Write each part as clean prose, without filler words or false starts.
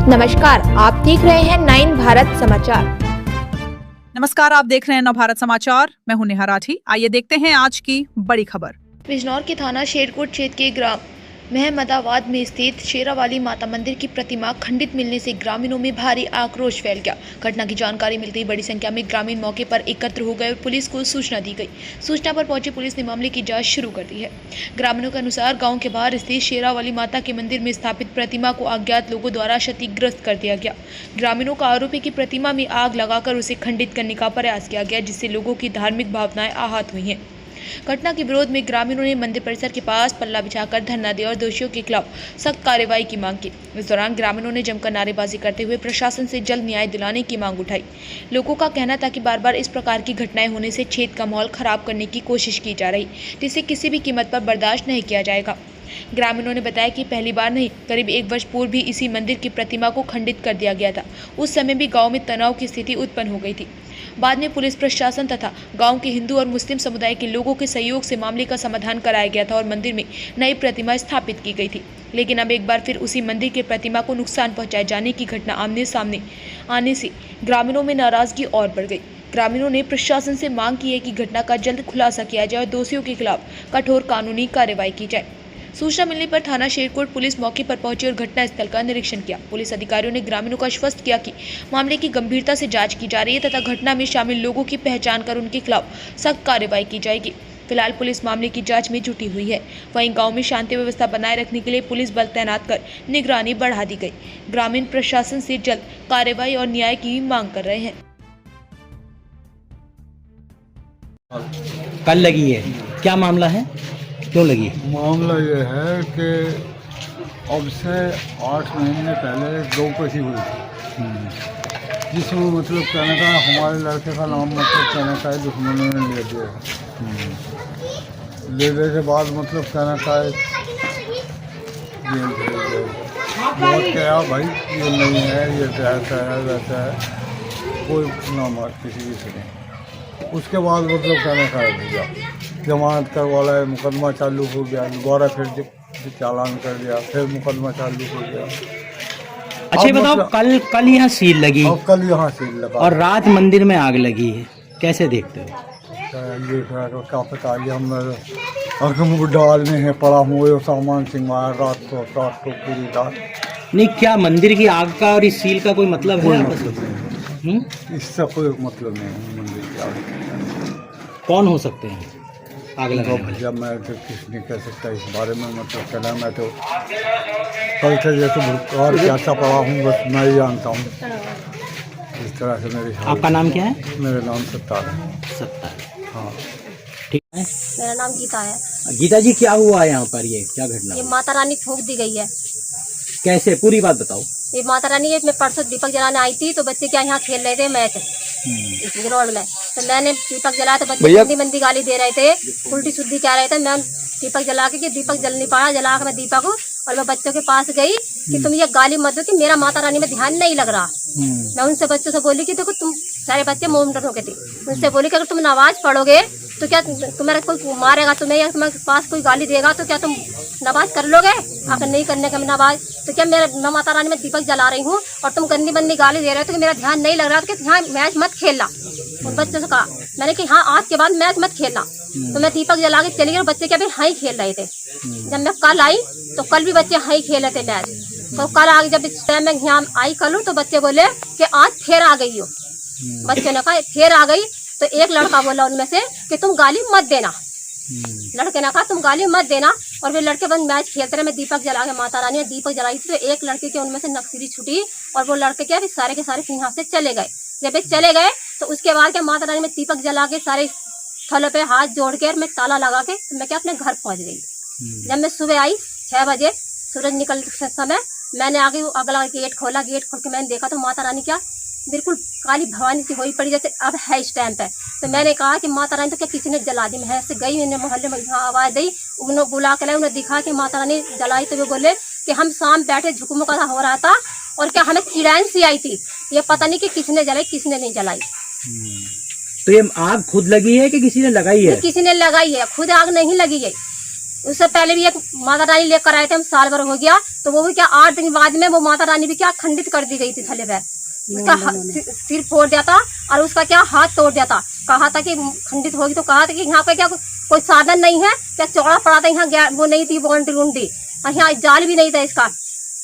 नमस्कार, आप देख रहे हैं 9 भारत समाचार। नमस्कार, आप देख रहे हैं नव भारत समाचार। मैं हूं नेहा राठी। आइए देखते हैं आज की बड़ी खबर। बिजनौर के थाना शेरकोट क्षेत्र के ग्राम महमदाबाद में स्थित शेरावाली माता मंदिर की प्रतिमा खंडित मिलने से ग्रामीणों में भारी आक्रोश फैल गया। घटना की जानकारी मिलते ही बड़ी संख्या में ग्रामीण मौके पर एकत्र हो गए और पुलिस को सूचना दी गई। सूचना पर पहुंची पुलिस ने मामले की जांच शुरू कर दी है। ग्रामीणों के अनुसार गांव के बाहर स्थित शेरावाली माता के मंदिर में स्थापित प्रतिमा को अज्ञात लोगों द्वारा क्षतिग्रस्त कर दिया गया। ग्रामीणों का आरोप है कि प्रतिमा में आग लगाकर उसे खंडित करने का प्रयास किया गया, जिससे लोगों की धार्मिक भावनाएं आहत हुई हैं। घटना के विरोध में ग्रामीणों ने मंदिर परिसर के पास पल्ला बिछाकर धरना दिया और दोषियों के खिलाफ सख्त कार्रवाई की मांग की। इस दौरान ग्रामीणों ने जमकर नारेबाजी करते हुए प्रशासन से जल्द न्याय दिलाने की मांग उठाई। लोगों का कहना था कि बार बार इस प्रकार की घटनाएं होने से क्षेत्र का माहौल खराब करने की कोशिश की जा रही, जिसे किसी भी कीमत पर बर्दाश्त नहीं किया जाएगा। ग्रामीणों ने बताया कि पहली बार नहीं, करीब 1 वर्ष पूर्व भी इसी मंदिर की प्रतिमा को खंडित कर दिया गया था। उस समय भी गांव में तनाव की स्थिति उत्पन्न हो गई थी। बाद में पुलिस प्रशासन तथा गांव के हिंदू और मुस्लिम समुदाय के लोगों के सहयोग से मामले का समाधान कराया गया था और मंदिर में नई प्रतिमा स्थापित की गई थी। लेकिन अब एक बार फिर उसी मंदिर की प्रतिमा को नुकसान पहुंचाए जाने की घटना आमने सामने आने से ग्रामीणों में नाराजगी और बढ़ गई। ग्रामीणों ने प्रशासन से मांग की है कि घटना का जल्द खुलासा किया जाए और दोषियों के खिलाफ कठोर कानूनी कार्रवाई की जाए। सूचना मिलने पर थाना शेरकोट पुलिस मौके पर पहुंची और घटनास्थल का निरीक्षण किया। पुलिस अधिकारियों ने ग्रामीणों को आश्वस्त किया कि मामले की गंभीरता से जांच की जा रही है तथा घटना में शामिल लोगों की पहचान कर उनके खिलाफ सख्त कार्रवाई की जाएगी। फिलहाल पुलिस मामले की जांच में जुटी हुई है। वहीं गांव में शांति व्यवस्था बनाए रखने के लिए पुलिस बल तैनात कर निगरानी बढ़ा दी गई। ग्रामीण प्रशासन से जल्द कार्रवाई और न्याय की मांग कर रहे हैं। कल लगी है, क्या मामला है, क्यों लगी? मामला ये है कि अब से 8 महीने पहले गौकशी हुई थी, जिसमें मतलब कहने का हमारे लड़के का नाम मतलब कहने का है दुश्मनों ने ले दिया है। लेने के बाद मतलब कहने का है बहुत क्या भाई ये नहीं है, ये ऐसा है वैसा है, कोई नाम किसी की सुने। उसके बाद मतलब कहने का भैया जमानत करवाला है, मुकदमा चालू हो गया, दोबारा फिर चालान कर दिया, फिर मुकदमा चालू हो गया। अच्छा ये बताओ, मतलब, कल यहाँ सील लगी और कल यहाँ सील लगा और रात मंदिर में आग लगी है, कैसे देखते हो? देख रहा है क्या पता, ये हम अगर डालने हैं पड़ा हूँ ये सामान सिंगाया रात को पूरी रात। नहीं, क्या मंदिर की आग का और इस सील का कोई मतलब है? इससे कोई मतलब नहीं है मंदिर की आग। कौन हो सकते हैं आग लगाने वाले? जब मैं तो कुछ नहीं कह सकता इस बारे में, मतलब कहना मैं तो कल से जैसे और कैसा पड़ा हूँ बस मैं ही जानता हूँ। इस तरह से मेरी। आपका नाम क्या है? मेरा नाम सत्तार है। सत्तार, हाँ ठीक है। मेरा नाम गीता है। गीता जी, क्या हुआ यहाँ पर, ये क्या घटना? ये माता रानी फूंक दी गई है। कैसे, पूरी बात बताओ। ये माता रानी मैं परसों दीपक जलाने आई थी तो बच्चे क्या यहाँ खेल रहे थे मैच इस रोड में, तो मैंने दीपक जलाया तो बच्चे गंदी मंदी गाली दे रहे थे, उल्टी सुद्धी कह रहे थे। मैं दीपक जला के दीपक जल नहीं पाया, जला के मैं दीपक हूँ और मैं बच्चों के पास गई कि तुम ये गाली मत दो कि मेरा माता रानी में ध्यान नहीं लग रहा। मैं उनसे बच्चों से बोली कि देखो तुम सारे बच्चे मोमडन हो गए थे, उनसे बोली कि अगर तुम नमाज पढ़ोगे तो क्या तुम्हारा कोई मारेगा तुम्हें या तुम्हारे पास कोई गाली देगा तो क्या तुम नमाज कर लोगे? अगर नहीं करने का नमाज तो क्या मैं माता रानी में दीपक जला रही हूँ और तुम गंदी बंदी गाली दे रहे हो तो मेरा ध्यान नहीं लग रहा था कि हाँ मैच मत खेलना। उन बच्चों से कहा मैंने कि हाँ आज के बाद मैच मत खेलना। तो मैं दीपक जला के चली गई और बच्चे क्या फिर हाँ ही खेल रहे थे। जब मैं कल आई तो कल भी बच्चे हाँ ही खेल रहे थे मैच। तो कल आगे जब इस टाइम में यहाँ आई कल तो बच्चे बोले कि आज फिर आ गई हो। बच्चे ने कहा फिर आ गई तो एक लड़का बोला उनमें से कि तुम गाली मत देना। लड़के ने कहा तुम गाली मत देना और वे लड़के बंद मैच खेलते रहे। मैं दीपक जला के माता रानी ने दीपक जलाई थी तो एक लड़के के उनमें से नक्सली छुटी और वो लड़के क्या सारे के सारे यहाँ से चले गए। जब एक चले गए तो उसके बाद क्या माता रानी में दीपक जला के सारे थलों पे हाथ जोड़ के मैं ताला लगा के मैं क्या अपने घर पहुंच गई। जब मैं सुबह आई 6 बजे सूरज निकलते समय मैंने आगे अगला गेट खोला, गेट खोल के मैंने देखा तो माता रानी क्या बिल्कुल काली भवानी सी हुई पड़ी जैसे अब है इस टाइम पे। तो मैंने कहा कि माता रानी तो क्या किसी ने जला दी। मैं ऐसे गई, मैंने मोहल्ले में यहाँ आवाज़ दी, उन्होंने बुला के लाए, उन्हें दिखा कि माता रानी जलाई। तो वे बोले कि हम शाम बैठे झुकमुका हो रहा था और क्या हमें चिड़ैन सी आई थी, ये पता नहीं कि किसने जलाई किसने नहीं जलाई। तो ये आग खुद लगी है कि किसी ने लगाई है? किसी ने लगाई है, खुद आग नहीं लगी है। उससे पहले भी एक माता रानी लेकर आए थे हम, साल भर हो गया, तो वो भी क्या 8 दिन बाद में वो माता रानी भी क्या खंडित कर दी गई थी थले पैर। उसका सिर फोड़ दिया था और उसका क्या हाथ तोड़ दिया था। कहा था कि खंडित होगी, तो कहा था कि यहाँ पे क्या कोई साधन नहीं है, क्या चौड़ा पड़ा था यहाँ, वो नहीं थी बाउंड्री उंडी, और यहाँ जाल भी नहीं था इसका,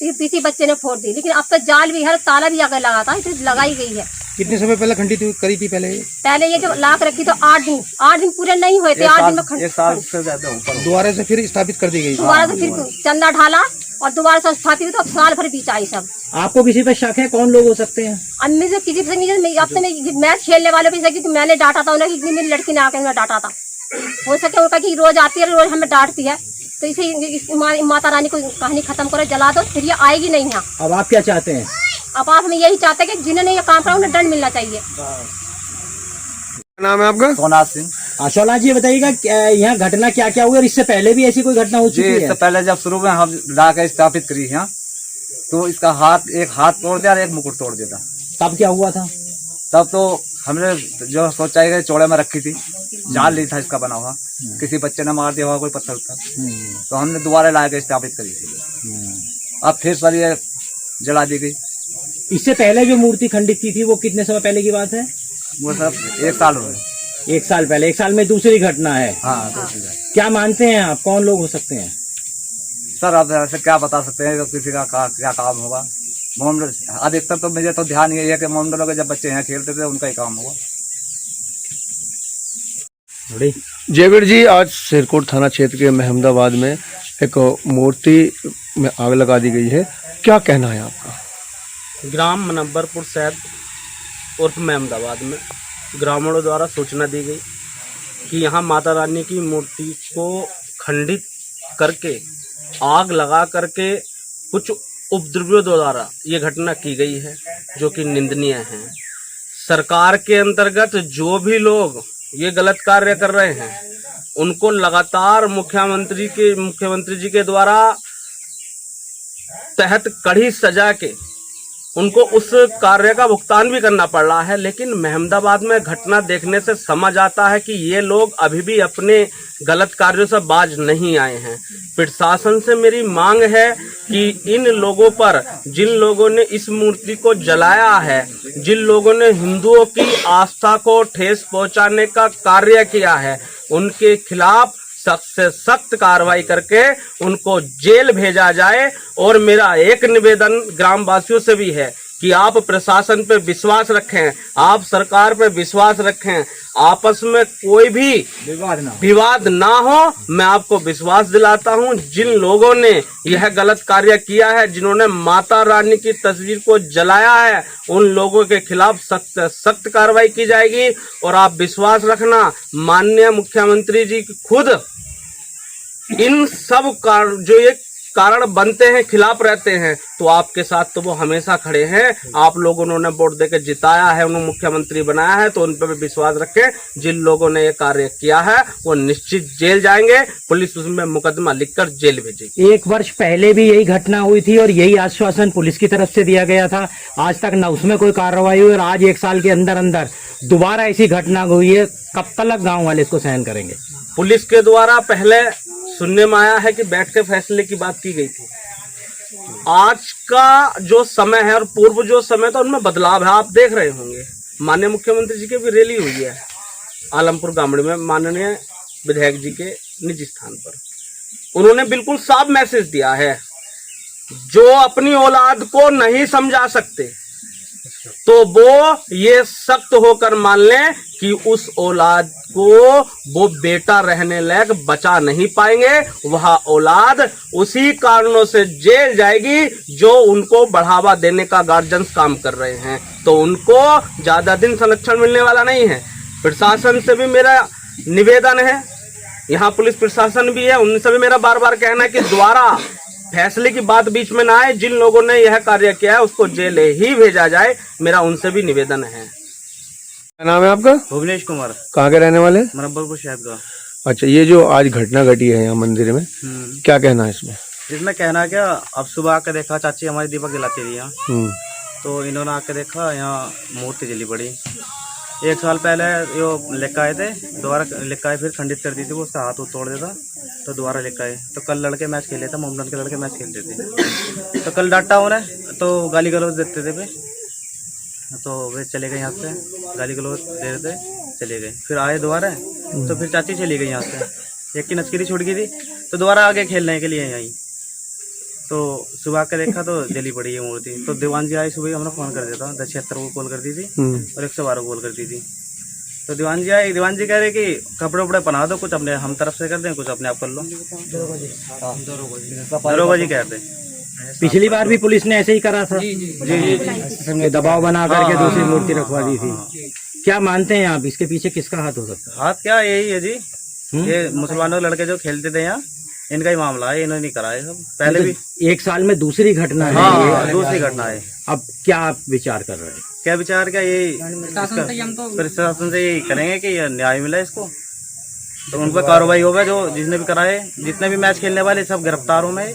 किसी बच्चे ने फोड़ दी। लेकिन अब तो जाल भी है, ताला भी आगे लगा था, इसे लगाई गई है। कितने समय पहले खंडित करी थी? पहले ये जो लाख रखी तो 8 दिन पूरे नहीं हुए थे, 8 दिन में एक साल से ज्यादा ऊपर दोबारा से फिर स्थापित कर दी गई। दोबारा से फिर चंदा ढाला और दोबारा से स्थापित हुई, तो अब साल भर बीच आई सब। आपको किसी पे शक है? कौन लोग हो सकते हैं? अम्मी से किसी से अब तो मैच खेलने वालों पे कि मैंने डांटा था उन्हें, कि मेरी लड़की ने आकर उन्हें डांटा था। हो सके उनका कि रोज आती है, रोज हमें डांटती है, तो इसे माता रानी को कहानी खत्म करो, जला दो, फिर ये आएगी नहीं यहाँ। अब आप क्या चाहते हैं? अब आप हमें यही चाहते हैं कि जिन्होंने ये काम करा उन्हें दंड मिलना चाहिए। नाम है आपका? सोनाथ सिंह। सोनाथ जी बताइएगा यहाँ घटना क्या क्या हुई और इससे पहले भी ऐसी कोई घटना हो चुकी है? इससे पहले जब शुरू में हम ला के स्थापित करी यहाँ, तो इसका एक हाथ तोड़ दिया और एक मुकुट तोड़ दिया था। तब क्या हुआ था? तब तो हमने जो सोचा है चौड़े में रखी थी, जाल नहीं था इसका बना हुआ, किसी बच्चे ने मार दिया हुआ कोई पत्थर था, तो हमने दोबारा ला के स्थापित करी थी। अब फिर सर ये जला दी गई। इससे पहले जो मूर्ति खंडित की थी वो कितने समय पहले की बात है? वो सब 1 साल हो गए। 1 साल पहले। 1 साल में दूसरी घटना है। हाँ, क्या मानते हैं आप, कौन लोग हो सकते हैं? सर अब ऐसे क्या बता सकते हैं, किसी का क्या काम होगा। अधिकतर तो मुझे तो ध्यान ये है कि मोमडलों के जब बच्चे यहाँ खेलते थे उनका ही काम होगा। जयवीर जी, आज शेरकोट थाना क्षेत्र के महमदाबाद में एक मूर्ति में आग लगा दी गई है, क्या कहना है आपका? ग्राम मनब्बरपुर सैद उर्फ महमदाबाद में ग्रामीणों द्वारा सूचना दी गई कि यहाँ माता रानी की मूर्ति को खंडित करके आग लगा करके कुछ उपद्रवियों द्वारा ये घटना की गई है, जो कि निंदनीय है। सरकार के अंतर्गत जो भी लोग ये गलत कार्य कर रहे हैं उनको लगातार मुख्यमंत्री जी के द्वारा तहत कड़ी सजा के उनको उस कार्य का भुगतान भी करना पड़ रहा है। लेकिन महमदाबाद में घटना देखने से समझ आता है कि ये लोग अभी भी अपने गलत कार्यों से बाज नहीं आए हैं। प्रशासन से मेरी मांग है कि इन लोगों पर, जिन लोगों ने इस मूर्ति को जलाया है, जिन लोगों ने हिंदुओं की आस्था को ठेस पहुंचाने का कार्य किया है, उनके खिलाफ सख्त से सख्त कार्रवाई करके उनको जेल भेजा जाए। और मेरा एक निवेदन ग्रामवासियों से भी है कि आप प्रशासन पे विश्वास रखें, आप सरकार पे विश्वास रखें, आपस में कोई भी विवाद ना हो। मैं आपको विश्वास दिलाता हूं, जिन लोगों ने यह गलत कार्य किया है, जिन्होंने माता रानी की तस्वीर को जलाया है, उन लोगों के खिलाफ सख्त सख्त कार्रवाई की जाएगी। और आप विश्वास रखना, माननीय मुख्यमंत्री जी खुद इन सब जो ये कारण बनते हैं, खिलाफ रहते हैं, तो आपके साथ तो वो हमेशा खड़े हैं। आप लोगों ने वोट देकर जिताया है, उन्हें मुख्यमंत्री बनाया है, तो उन पर भी विश्वास रखें। जिन लोगों ने ये कार्य किया है वो निश्चित जेल जाएंगे, पुलिस उसमें मुकदमा लिखकर जेल भेजेगी। 1 वर्ष पहले भी यही घटना हुई थी और यही आश्वासन पुलिस की तरफ से दिया गया था। आज तक न उसमें कोई कार्रवाई हुई और आज 1 साल के अंदर अंदर दोबारा ऐसी घटना हुई है। कब तक गाँव वाले इसको सहन करेंगे? पुलिस के द्वारा पहले सुनने में आया है कि बैठ के फैसले की बात की गई थी। आज का जो समय है और पूर्व जो समय था उनमें बदलाव है। आप देख रहे होंगे, माननीय मुख्यमंत्री जी की भी रैली हुई है आलमपुर गामड़ी में, माननीय विधायक जी के निज स्थान पर। उन्होंने बिल्कुल साफ मैसेज दिया है, जो अपनी औलाद को नहीं समझा सकते तो वो ये सख्त होकर मान लें कि उस औलाद को वो बेटा रहने लायक बचा नहीं पाएंगे। वह औलाद उसी कारणों से जेल जाएगी जो उनको बढ़ावा देने का गार्जियंस काम कर रहे हैं, तो उनको ज्यादा दिन संरक्षण मिलने वाला नहीं है। प्रशासन से भी मेरा निवेदन है, यहाँ पुलिस प्रशासन भी है, उनसे भी मेरा बार बार कहना है कि दोबारा फैसले की बात बीच में ना आए। जिन लोगों ने यह कार्य किया है उसको जेल ही भेजा जाए, मेरा उनसे भी निवेदन है। क्या नाम है आपका? भुवनेश कुमार। कहाँ के रहने वाले? मनब्बरपुर शहर का। अच्छा, ये जो आज घटना घटी है यहाँ मंदिर में, क्या कहना है इसमें? इसमें कहना क्या, अब सुबह आकर देखा चाची हमारी दीपक जलाती थी यहाँ, तो इन्होंने आकर देखा यहाँ मूर्ति जली पड़ी। 1 साल पहले यो लेकर आए थे, दोबारा लेकर आए, फिर खंडित कर दी थी वो, उसका हाथ तोड़ देता तो दोबारा लेकर आए। तो कल लड़के मैच खेले थे, मोमडन के लड़के मैच खेलते थे, तो कल डांटा उन्हें, तो गाली गलौज देते थे वे, तो वे चले गए यहाँ से, गाली गलौज दे रहे थे, चले गए। फिर आए दोबारा, तो फिर चाची चली गई यहाँ से, एक की नचकिरी छूट गई थी, तो दोबारा आगे खेलने के लिए आई। तो सुबह के देखा तो जली पड़ी है मूर्ति। तो दीवान जी आए सुबह, हमने फोन कर दिया था, 1076 को कॉल कर दी थी और 112 को कॉल कर दी थी। तो दीवान जी आए, दीवान जी कह रहे कि कपड़े उपड़े पहना दो, कुछ अपने हम तरफ से कर दें, कुछ अपने आप कर लो। दरोगा जी कहते। पिछली बार भी पुलिस ने ऐसे ही करा था जी, दबाव बना करके दूसरी मूर्ति रखवा दी थी। क्या मानते हैं आप, इसके पीछे किसका हाथ हो सकता है? हाथ क्या, यही है जी, ये मुसलमानों लड़के जो खेलते थे यहाँ, इनका ही मामला है, इन्होंने नहीं कराया सब पहले भी। 1 साल में दूसरी घटना है। हाँ, दूसरी घटना है। अब क्या आप विचार कर रहे हैं? क्या विचार, क्या यही प्रशासन से यही करेंगे कि न्याय मिला इसको, तो उन पर कार्रवाई होगा। जो जिसने भी कराए, जितने भी मैच खेलने वाले सब गिरफ्तारों में।